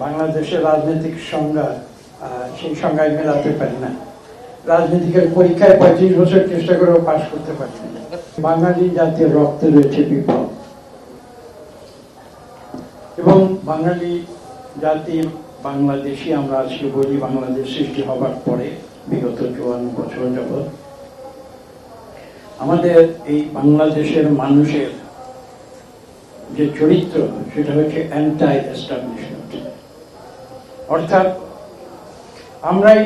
বাংলাদেশের রাজনৈতিক সংজ্ঞা সেই সংজ্ঞায় মেলাতে পারি না। রাজনীতিকের পরীক্ষায় 35 বছর চেষ্টা করেও পাশ করতে পারি না। বাঙালি জাতীয় রক্তে রয়েছে বিপ্লব, এবং বাঙালি জাতি বাংলাদেশি আমরা আজকে বলি, বাংলাদেশ সৃষ্টি হবার পরে বিগত 54 বছর যাবৎ আমাদের এই বাংলাদেশের মানুষের যে চরিত্র সেটা হচ্ছে অ্যান্টি এস্টাবলিশমেন্ট, অর্থাৎ আমরাই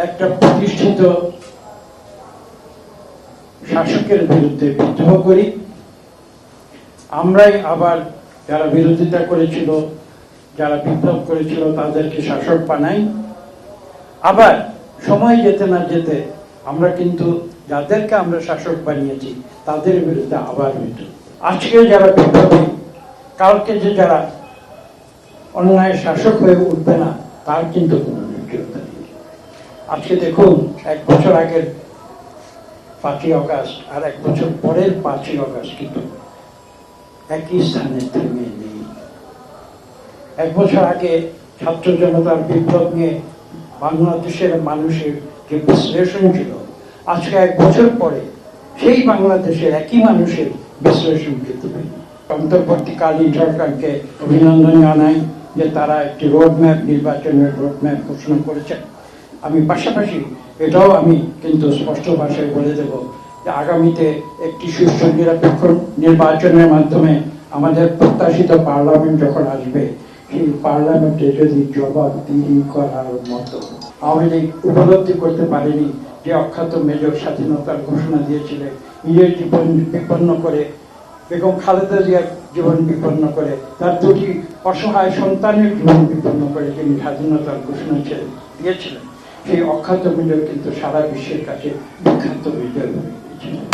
একটা প্রতিষ্ঠিত শাসকের বিরুদ্ধে বিদ্রোহ করি, আমরাই আবার যারা বিরোধিতা করেছিল, যারা বিপ্লব করেছিল তাদেরকে শাসক বানাই, আবার সময় যেতে না যেতে আমরা কিন্তু যাদেরকে আমরা শাসক বানিয়েছি তাদের বিরুদ্ধে আবার বিদ্রোহ। আজকে যারা বিপ্লবী, কালকে যে যারা অন্যায় শাসক হয়ে উঠবে না তার কিন্তু কোনো নিশ্চয়তা নেই। আজকে দেখুন, 1 বছর আগের 5ই অগাস্ট আর 1 বছর পরের 5ই অগাস্ট কিন্তু একই স্থানে থেমে নেই। 1 বছর আগে ছাত্র জনতার বিপ্লব নিয়ে বাংলাদেশের মানুষের যে বিশ্লেষণ ছিল, আজকে 1 বছর পরে সেই বাংলাদেশের একই মানুষের বিশ্লেষণ কিন্তু অন্তর্বর্তীকালীন সরকারকে অভিনন্দন জানাই যে তারা একটি রোডম্যাপ, নির্বাচনের রোডম্যাপ ঘোষণা করেছেন। আমি পাশাপাশি এটাও আমি কিন্তু স্পষ্ট ভাষায় বলে দেব যে আগামীতে একটি সুষ্ঠু নিরপেক্ষ নির্বাচনের মাধ্যমে আমাদের প্রত্যাশিত পার্লামেন্ট যখন আসবে, সেই পার্লামেন্টে যদি জবাবদিহি করার মতো আওয়ামী লীগ উপলব্ধি করতে পারেনি যে অখ্যাত মেজর স্বাধীনতার ঘোষণা দিয়েছিলেন, নিজের জীবন বিপন্ন করে, বেগম খালেদা জিয়ার জীবন বিপন্ন করে, তার 2টি অসহায় সন্তানের জীবন বিপন্ন করে তিনি স্বাধীনতার ঘোষণা দিয়েছিলেন, সেই অখ্যাত মেজর কিন্তু সারা বিশ্বের কাছে বিখ্যাত মেজর হয়ে গিয়েছিলেন।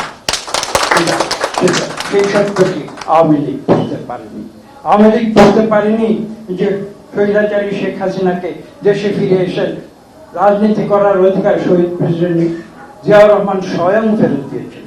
সেই সত্যটি আওয়ামী লীগ বুঝতে পারেনি। আওয়ামী লীগ বুঝতে পারেনি যে স্বৈরাচারী শেখ হাসিনাকে দেশে ফিরে এসে রাজনীতি করার অধিকার শহীদ প্রেসিডেন্ট জিয়াউর রহমান স্বয়ং ফেরত দিয়েছেন।